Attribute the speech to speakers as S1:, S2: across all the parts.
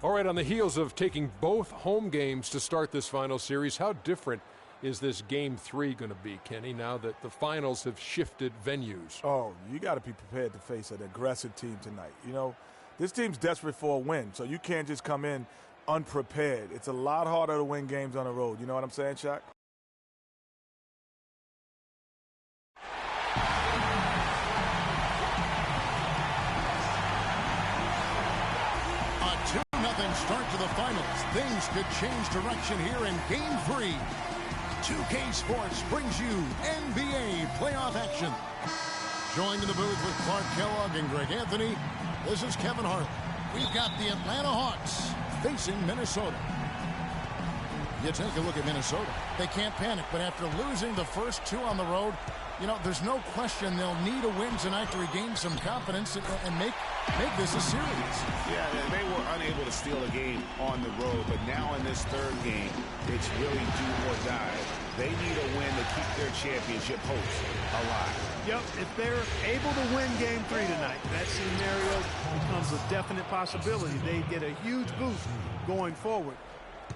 S1: All right, on the heels of taking both home games to start this final series, how different is this Game 3 going to be, Kenny, now that the finals have shifted venues?
S2: Oh, you got to be prepared to face an aggressive team tonight. You know, this team's desperate for a win, so you can't just come in unprepared. It's a lot harder to win games on the road. You know what I'm saying, Shaq?
S3: A 2-0 start to the finals. Things could change direction here in Game 3. 2K Sports brings you NBA playoff action. Joined in the booth with Clark Kellogg and Greg Anthony, this is Kevin Hart. We've got the Atlanta Hawks facing Minnesota. You take a look at Minnesota. They can't panic, but after losing the first two on the road, you know, there's no question they'll need a win tonight to regain some confidence and make this a series.
S4: Yeah, they were unable to steal a game on the road, but now in this third game, it's really do or die. They need a win to keep their championship hopes alive.
S5: Yep, if they're able to win Game 3 tonight, that scenario becomes a definite possibility. They get a huge boost going forward.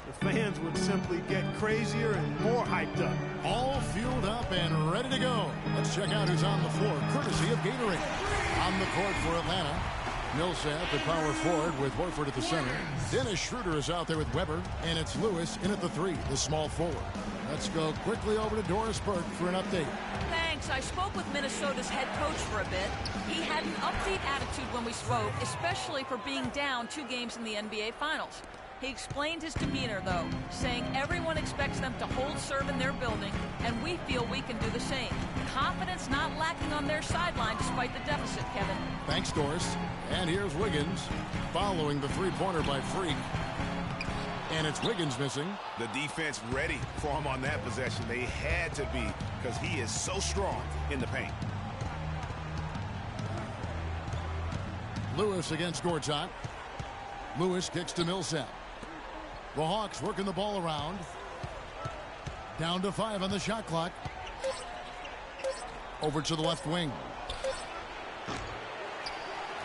S5: The fans would simply get crazier and more hyped up.
S3: All fueled up and ready to go. Let's check out who's on the floor, courtesy of Gatorade. On the court for Atlanta, Millsap at power forward with Horford at the center. Dennis Schroeder is out there with Weber, and it's Lewis in at the 3, the small forward. Let's go quickly over to Doris Burke for an update.
S6: Thanks. I spoke with Minnesota's head coach for a bit. He had an upbeat attitude when we spoke, especially for being down 2 games in the NBA Finals. He explained his demeanor, though, saying everyone expects them to hold serve in their building, and we feel we can do the same. Confidence not lacking on their sideline despite the deficit, Kevin.
S3: Thanks, Doris. And here's Wiggins following the three-pointer by Freak. And it's Wiggins missing.
S4: The defense ready for him on that possession. They had to be because he is so strong in the paint.
S3: Lewis against Gortat. Lewis kicks to Millsap. The Hawks working the ball around. Down to 5 on the shot clock. Over to the left wing.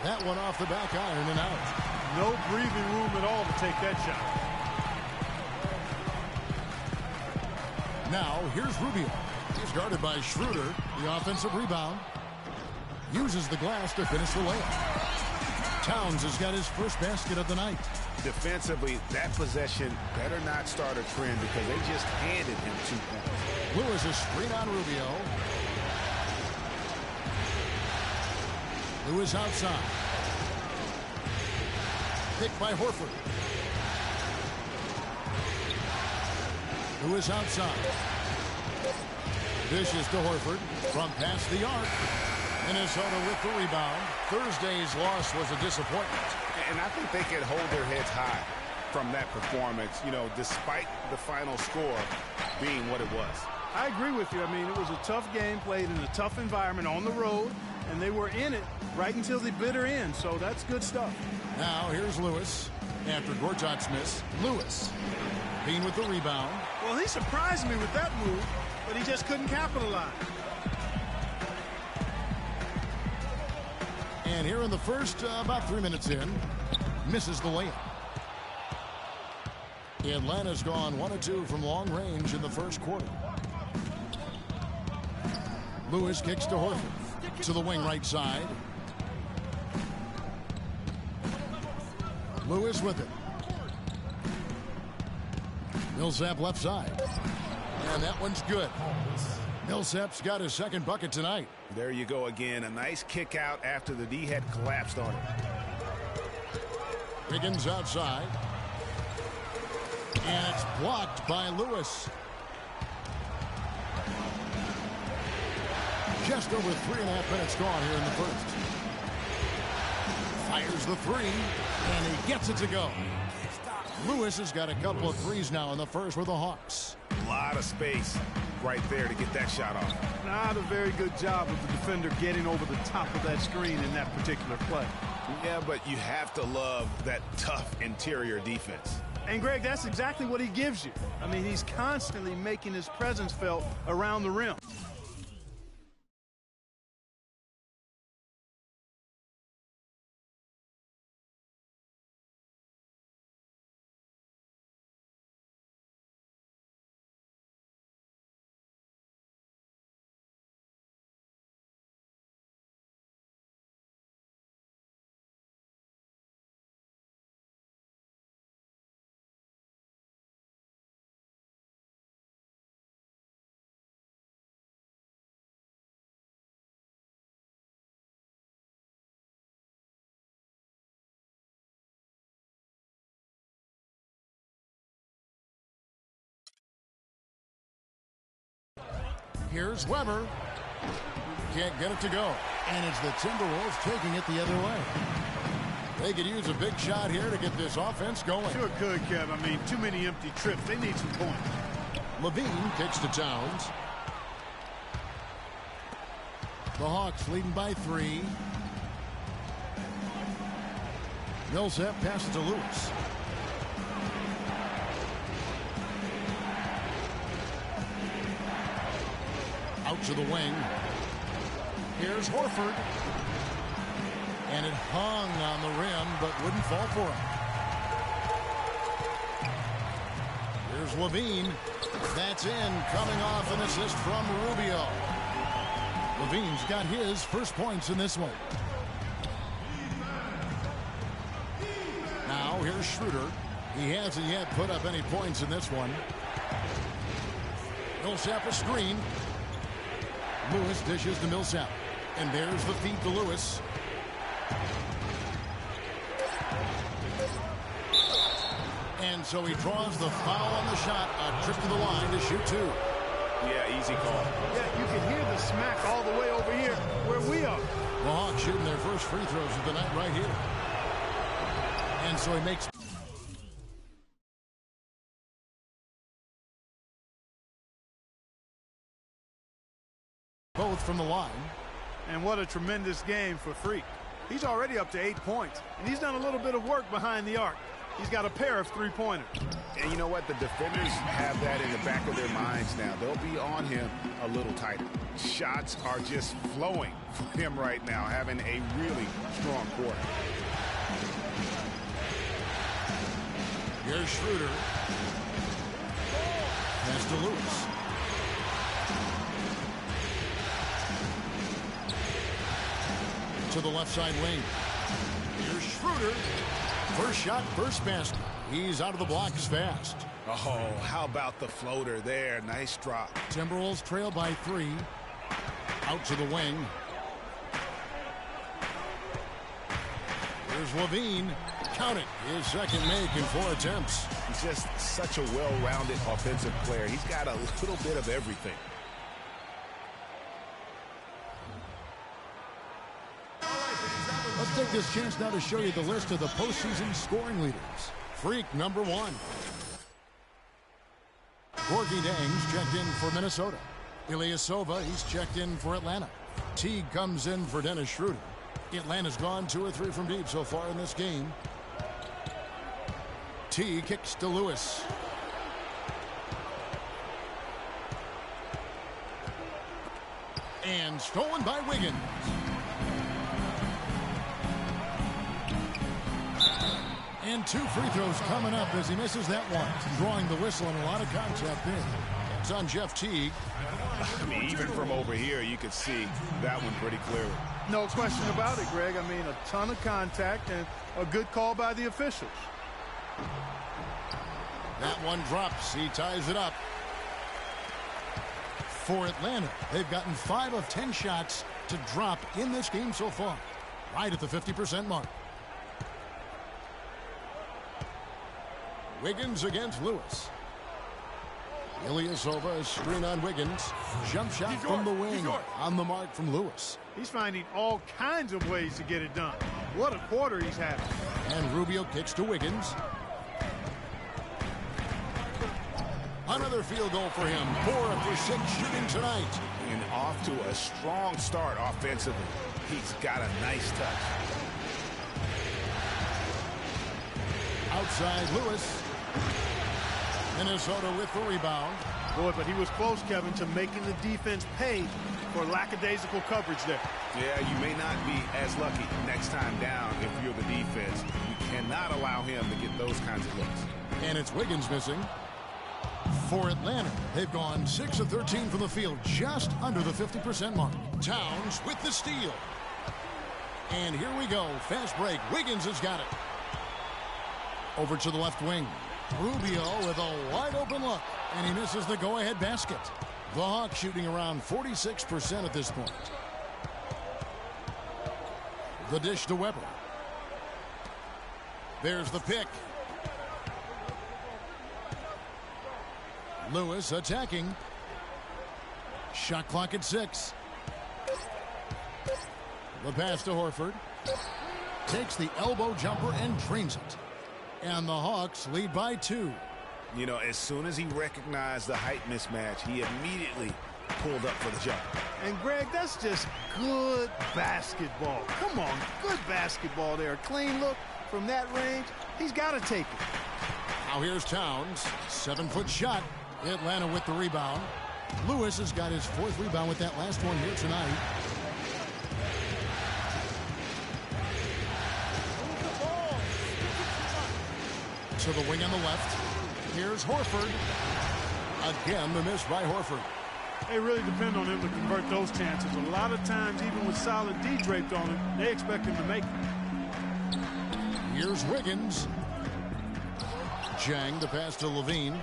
S3: That one off the back iron and out.
S5: No breathing room at all to take that shot.
S3: Now, here's Rubio. He's guarded by Schroeder. The offensive rebound. Uses the glass to finish the layup. Towns has got his first basket of the night.
S4: Defensively, that possession better not start a trend because they just handed him 2 points.
S3: Lewis is screen on Rubio. Lewis outside. Picked by Horford. Lewis outside. Dishes to Horford from past the arc. Minnesota with the rebound. Thursday's loss was a disappointment.
S4: And I think they can hold their heads high from that performance, you know, despite the final score being what it was.
S5: I agree with you. I mean, it was a tough game played in a tough environment on the road, and they were in it right until the bitter end, so that's good stuff.
S3: Now here's Lewis. After Gortat's miss, Lewis. Bean with the rebound.
S5: Well, he surprised me with that move, but he just couldn't capitalize.
S3: And here in the first, about 3 minutes in, misses the layup. Atlanta's gone 1 of 2 from long range in the first quarter. Lewis kicks to Horford. To the wing right side. Lewis with it. Millsap left side. And that one's good. Millsap's got his second bucket tonight.
S4: There you go again. A nice kick out after the D had collapsed on it.
S3: Wiggins outside. And it's blocked by Lewis. Just over 3.5 minutes gone here in the first. Fires the 3, and he gets it to go. Lewis has got a couple of threes now in the first for the Hawks.
S4: A lot of space right there to get that shot off.
S5: Not a very good job of the defender getting over the top of that screen in that particular play.
S4: Yeah, but you have to love that tough interior defense.
S5: And, Greg, that's exactly what he gives you. I mean, he's constantly making his presence felt around the rim.
S3: Here's Weber. Can't get it to go. And it's the Timberwolves taking it the other way. They could use a big shot here to get this offense going.
S5: Sure could, Kev. I mean, too many empty trips. They need some points.
S3: Levine kicks to Towns. The Hawks leading by 3. Millsap passes to Lewis. Out to the wing. Here's Horford. And it hung on the rim, but wouldn't fall for him. Here's Levine. That's in, coming off an assist from Rubio. Levine's got his first points in this one. Now here's Schroeder. He hasn't yet put up any points in this one. Millsap a screen. Lewis dishes to Millsap. And there's the feed to Lewis. And so he draws the foul on the shot. A trip to the line to shoot 2.
S4: Yeah, easy call.
S5: Yeah, you can hear the smack all the way over here where we are.
S3: The Hawks shooting their first free throws of the night right here. And so he makes... both from the line.
S5: And what a tremendous game for Freak. He's already up to 8 points, and he's done a little bit of work behind the arc. He's got a pair of three-pointers.
S4: And you know what? The defenders have that in the back of their minds now. They'll be on him a little tighter. Shots are just flowing for him right now, having a really strong quarter.
S3: Here's Schroeder. Pass to Lewis. To the left side wing. Here's Schroeder. First shot, first basket. He's out of the blocks fast.
S4: Oh, how about the floater there? Nice drop.
S3: Timberwolves trail by 3. Out to the wing. Here's Levine. Count it. His second make in 4 attempts.
S4: He's just such a well-rounded offensive player. He's got a little bit of everything.
S3: Let's take this chance now to show you the list of the postseason scoring leaders. Freak number 1. Gorgie Dang's checked in for Minnesota. Ilyasova, he's checked in for Atlanta. Teague comes in for Dennis Schroeder. Atlanta's gone 2 or 3 from deep so far in this game. Teague kicks to Lewis. And stolen by Wiggins. And 2 free throws coming up as he misses that one. Drawing the whistle and a lot of contact there. It's on Jeff Teague.
S4: I mean, even from over here, you could see that one pretty clearly.
S5: No question about it, Greg. I mean, a ton of contact and a good call by the officials.
S3: That one drops. He ties it up. For Atlanta, they've gotten 5 of 10 shots to drop in this game so far. Right at the 50% mark. Wiggins against Lewis. Ilyasova, a screen on Wiggins. Jump shot from the wing. On the mark from Lewis.
S5: He's finding all kinds of ways to get it done. What a quarter he's having.
S3: And Rubio kicks to Wiggins. Another field goal for him. 4 of 6 shooting tonight.
S4: And off to a strong start offensively. He's got a nice touch.
S3: Outside Lewis. Minnesota with the rebound.
S5: Boy, but he was close, Kevin, to making the defense pay for lackadaisical coverage there.
S4: Yeah, you may not be as lucky next time down if you're the defense. You cannot allow him to get those kinds of looks.
S3: And it's Wiggins missing. For Atlanta, they've gone 6 of 13 from the field, just under the 50% mark. Towns with the steal. And here we go. Fast break. Wiggins has got it. Over to the left wing. Rubio with a wide open look. And he misses the go-ahead basket. The Hawks shooting around 46% at this point. The dish to Weber. There's the pick. Lewis attacking. Shot clock at 6. The pass to Horford. Takes the elbow jumper and drains it. And the Hawks lead by 2.
S4: You know, as soon as he recognized the height mismatch, he immediately pulled up for the jump.
S5: And, Greg, that's just good basketball. Come on, good basketball there. Clean look from that range. He's got to take it.
S3: Now here's Towns. 7-foot shot. Atlanta with the rebound. Lewis has got his 4th rebound with that last one here tonight. To the wing on the left. Here's Horford. Again, the miss by Horford.
S5: They really depend on him to convert those chances. A lot of times, even with solid D draped on him, they expect him to make it.
S3: Here's Wiggins. Jang, the pass to Levine.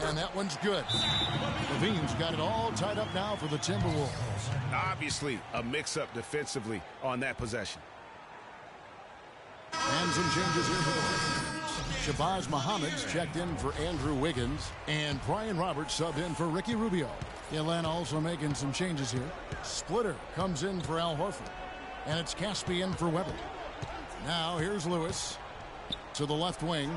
S3: And that one's good. Levine's got it all tied up now for the Timberwolves.
S4: Obviously, a mix-up defensively on that possession.
S3: And some changes here for the Lakers. Shabazz Muhammad's checked in for Andrew Wiggins. And Brian Roberts subbed in for Ricky Rubio. Atlanta also making some changes here. Splitter comes in for Al Horford. And it's Caspian for Weber. Now here's Lewis. To the left wing.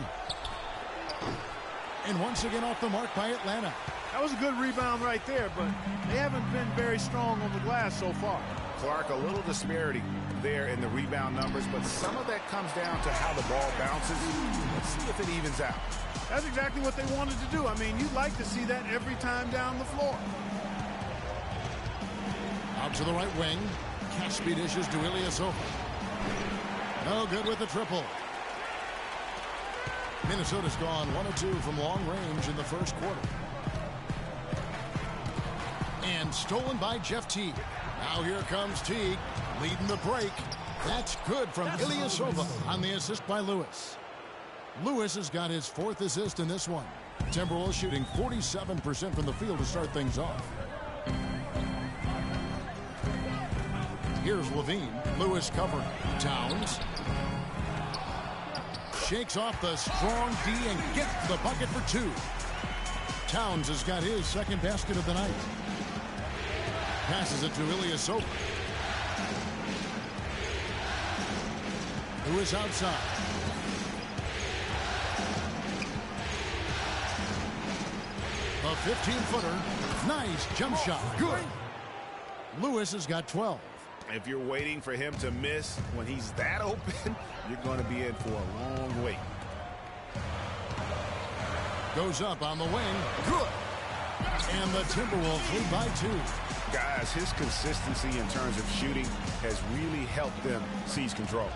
S3: And once again off the mark by Atlanta.
S5: That was a good rebound right there, but they haven't been very strong on the glass so far.
S4: Clark, a little disparity there in the rebound numbers, but some of that comes down to how the ball bounces. Let's see if it evens out.
S5: That's exactly what they wanted to do. I mean, you'd like to see that every time down the floor.
S3: Out to the right wing. Caspi dishes to Ilyasova. No good with the triple. Minnesota's gone 1 of 2 from long range in the first quarter. And stolen by Jeff Teague. Now here comes Teague leading the break. That's good from Ilyasova on the assist by Lewis. Lewis has got his 4th assist in this one. Timberwolves shooting 47% from the field to start things off. Here's Levine. Lewis covering. Towns. Shakes off the strong D and gets the bucket for 2. Towns has got his 2nd basket of the night. Passes it to Ilyasova. Lewis outside. A 15-footer. Nice jump shot. Good. Lewis has got 12.
S4: If you're waiting for him to miss when he's that open, you're going to be in for a long wait.
S3: Goes up on the wing. Good. And the Timberwolves lead by 2.
S4: Guys, his consistency in terms of shooting has really helped them seize control.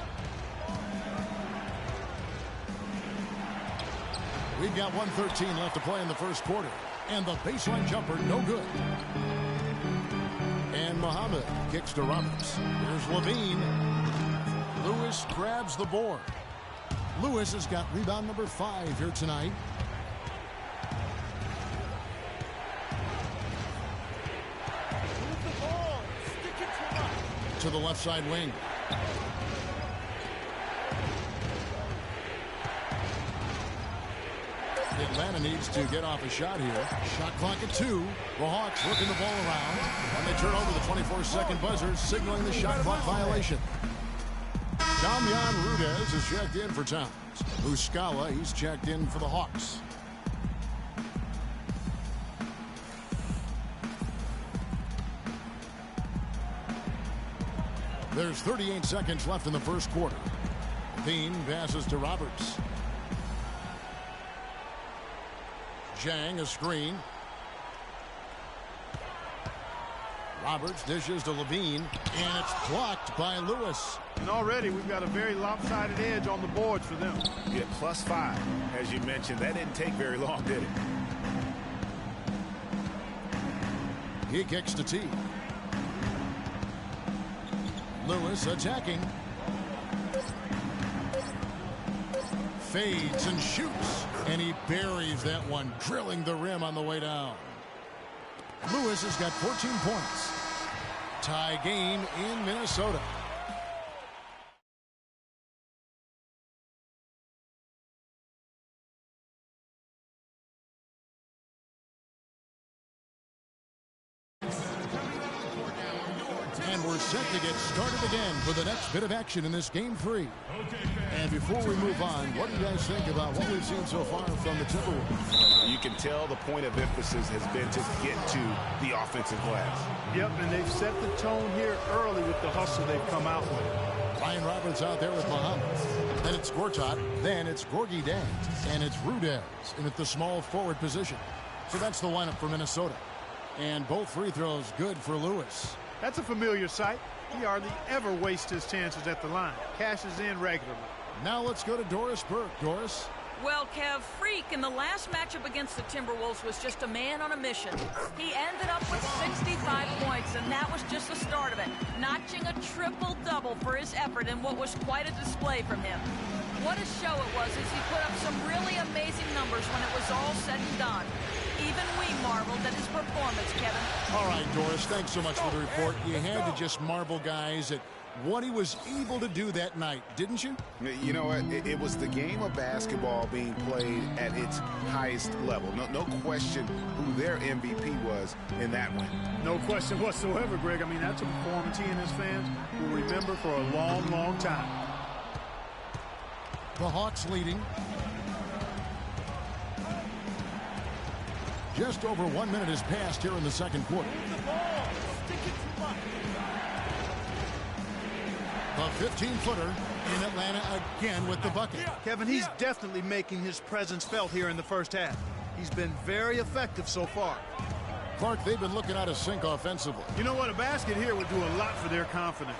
S3: We've got 1:13 left to play in the first quarter. And the baseline jumper, no good. And Muhammad kicks to Roberts. Here's Levine. Lewis grabs the board. Lewis has got rebound number 5 here tonight. To the left side wing. Atlanta needs to get off a shot here. Shot clock at 2. The Hawks working the ball around. And they turn over the 24-second buzzer, signaling the shot clock violation. Damian Rudez is checked in for Towns. Muscala, he's checked in for the Hawks. There's 38 seconds left in the first quarter. Dean passes to Roberts. Jang, a screen. Roberts dishes to Levine, and it's blocked by Lewis.
S5: And already we've got a very lopsided edge on the boards for them.
S4: Yeah, +5. As you mentioned, that didn't take very long, did it?
S3: He kicks to T. Lewis attacking. Fades and shoots. And he buries that one, drilling the rim on the way down. Lewis has got 14 points. Tie game in Minnesota. And we're set to get started again for the next bit of action in this Game 3. And before we move on, what do you guys think about what we've seen so far from the Timberwolves?
S4: You can tell the point of emphasis has been to get to the offensive glass.
S5: Yep, and they've set the tone here early with the hustle they've come out with.
S3: Brian Roberts out there with Muhammad. Then it's Gortat. Then it's Gorgie Dant. And it's Rudez in at the small forward position. So that's the lineup for Minnesota. And both free throws good for Lewis.
S5: That's a familiar sight. He hardly ever wastes his chances at the line. Cashes in regularly.
S3: Now let's go to Doris Burke. Doris?
S6: Well, Kev, Freak in the last matchup against the Timberwolves was just a man on a mission. He ended up with 65 points, and that was just the start of it, notching a triple-double for his effort in what was quite a display from him. What a show it was as he put up some really amazing numbers when it was all said and done. Even we marveled at his performance, Kevin.
S3: All right, Doris, thanks so much for the report. You had to just marvel, guys, at what he was able to do that night, didn't you?
S4: You know what? It was the game of basketball being played at its highest level. No question who their MVP was in that win.
S5: No question whatsoever, Greg. I mean, that's a performance he and his fans will remember for a long, long time.
S3: The Hawks leading. Just over 1 minute has passed here in the second quarter. The 15-footer in Atlanta again with the bucket.
S5: Kevin, he's definitely making his presence felt here in the first half. He's been very effective so far.
S3: Clark, they've been looking out of sync offensively.
S5: You know what? A basket here would do a lot for their confidence.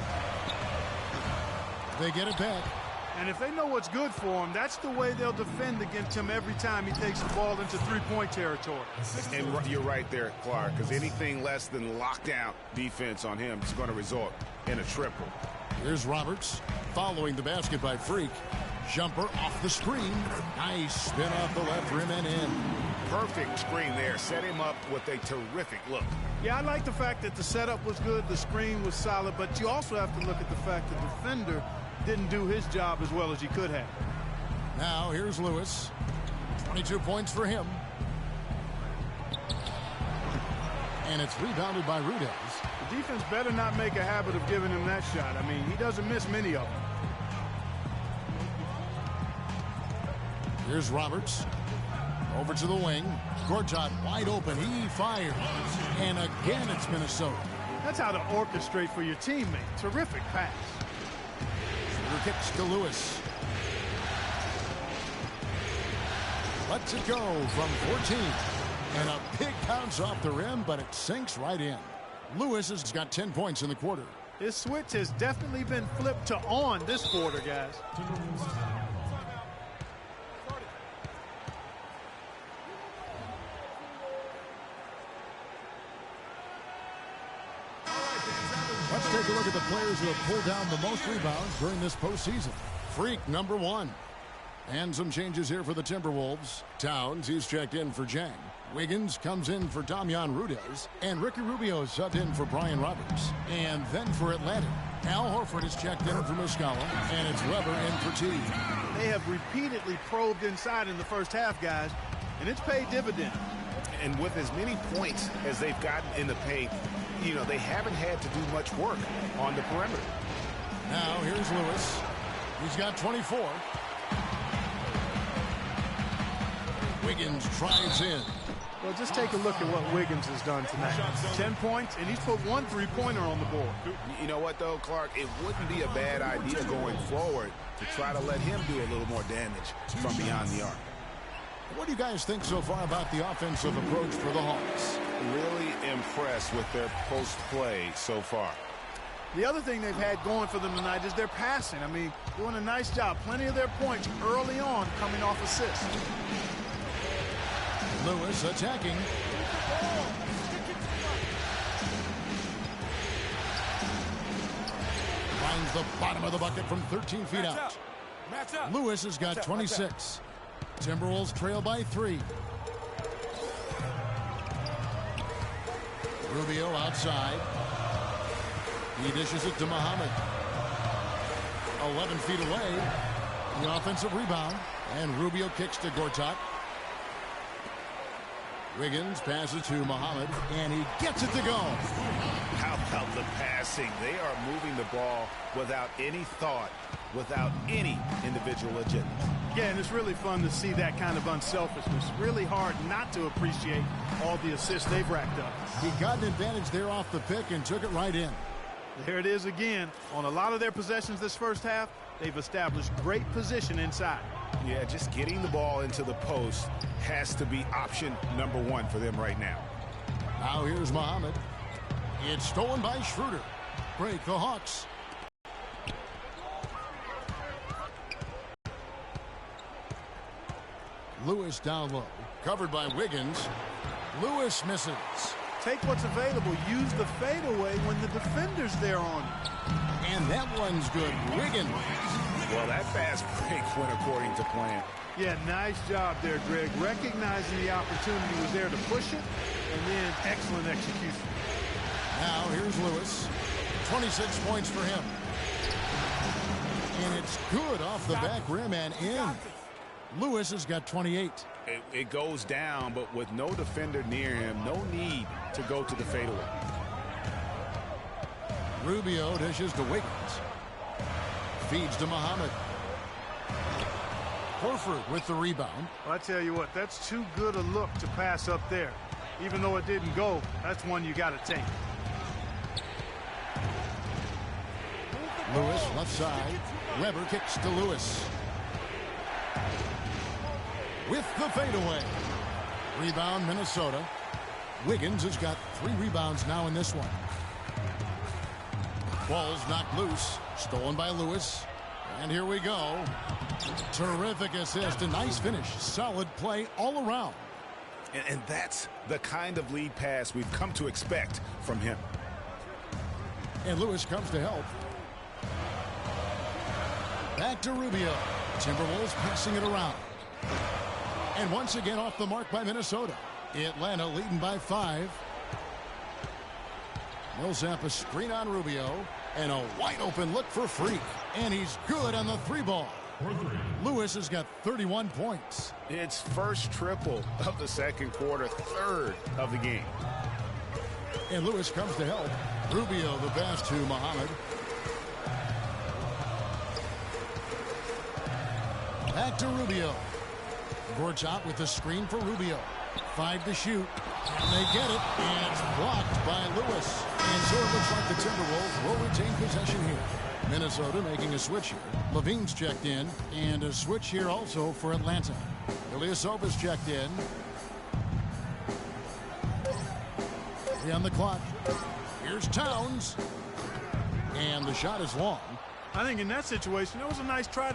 S3: They get it back.
S5: And if they know what's good for him, that's the way they'll defend against him every time he takes the ball into three-point territory.
S4: And you're right there, Clark, because anything less than lockdown defense on him is going to result in a triple.
S3: Here's Roberts following the basket by Freak. Jumper off the screen. Nice spin off the left rim and in.
S4: Perfect screen there. Set him up with a terrific look.
S5: Yeah, I like the fact that the setup was good, the screen was solid, but you also have to look at the fact that the defender didn't do his job as well as he could have.
S3: Now here's Lewis. 22 points for him. And it's rebounded by Rudez.
S5: The defense better not make a habit of giving him that shot. I mean, he doesn't miss many of them.
S3: Here's Roberts. Over to the wing. Gortat wide open. He fires. And again, it's Minnesota.
S5: That's how to orchestrate for your teammate. Terrific pass.
S3: Kicks to Lewis. Lets it go from 14. And a big bounce off the rim, but it sinks right in. Lewis has got 10 points in the quarter.
S5: This switch has definitely been flipped to on this quarter, guys.
S3: Let's take a look at the players who have pulled down the most rebounds during this postseason. Freak, number 1. And some changes here for the Timberwolves. Towns, he's checked in for Jang. Wiggins comes in for Damian Rudez. And Ricky Rubio subbed in for Brian Roberts. And then for Atlanta, Al Horford is checked in for Muscala. And it's Weber in for T.
S5: They have repeatedly probed inside in the first half, guys. And it's paid dividends.
S4: And with as many points as they've gotten in the paint, you know, they haven't had to do much work on the perimeter.
S3: Now here's Lewis. He's got 24. Wiggins drives in.
S5: Well, just take a look at what Wiggins has done tonight. 10 points, and he's put 1 3-pointer on the board.
S4: You know what, though, Clark? It wouldn't be a bad idea going forward to try to let him do a little more damage from beyond the arc.
S3: What do you guys think so far about the offensive approach for the Hawks?
S4: Really impressed with their post play so far.
S5: The other thing they've had going for them tonight is their passing. I mean, doing a nice job. Plenty of their points early on coming off assists.
S3: Lewis attacking. Finds the bottom of the bucket from 13 feet out. Lewis has got 26. Timberwolves trail by 3. Rubio outside. He dishes it to Muhammad. 11 feet away. The offensive rebound. And Rubio kicks to Gortat. Wiggins passes to Muhammad, and he gets it to go.
S4: How about the passing. They are moving the ball without any thought, without any individual agenda.
S5: Yeah, and it's really fun to see that kind of unselfishness. Really hard not to appreciate all the assists they've racked up.
S3: He got an advantage there off the pick and took it right in.
S5: There it is again. On a lot of their possessions this first half, they've established great position inside.
S4: Yeah, just getting the ball into the post has to be option number one for them right now.
S3: Now here's Muhammad. It's stolen by Schroeder. Break the Hawks. Lewis down low. Covered by Wiggins. Lewis misses.
S5: Take what's available. Use the fadeaway when the defender's there on you.
S3: And that one's good. Wiggins.
S4: Well, that fast break went according to plan.
S5: Yeah, nice job there, Greg. Recognizing the opportunity was there to push it, and then excellent execution.
S3: Now here's Lewis. 26 points for him. And it's good off the back rim and in. Lewis has got 28.
S4: It goes down, but with no defender near him, no need to go to the fadeaway.
S3: Rubio dishes to Wiggins. Feeds to Muhammad. Horford with the rebound.
S5: Well, I tell you what, that's too good a look to pass up there. Even though it didn't go, that's one you got to take.
S3: Lewis left side. Weber kicks to Lewis. With the fadeaway. Rebound Minnesota. Wiggins has got 3 rebounds now in this one. Ball's knocked loose. Stolen by Lewis. And here we go. Terrific assist. A nice finish. Solid play all around.
S4: And that's the kind of lead pass we've come to expect from him.
S3: And Lewis comes to help. Back to Rubio. Timberwolves passing it around. And once again off the mark by Minnesota. Atlanta leading by 5. Millsap a screen on Rubio. And a wide open look for Freak. And he's good on the 3-ball. Lewis has got 31 points.
S4: It's first triple of the second quarter, third of the game.
S3: And Lewis comes to help. Rubio the pass to Muhammad. Back to Rubio. Gortat with the screen for Rubio. 5 to shoot. And they get it. And it's blocked by Lewis. And so it looks like the Timberwolves will retain possession here. Minnesota making a switch here. Levine's checked in. And a switch here also for Atlanta. Ilyasova's checked in. 3 on the clock. Here's Towns. And the shot is long.
S5: I think in that situation, it was a nice try.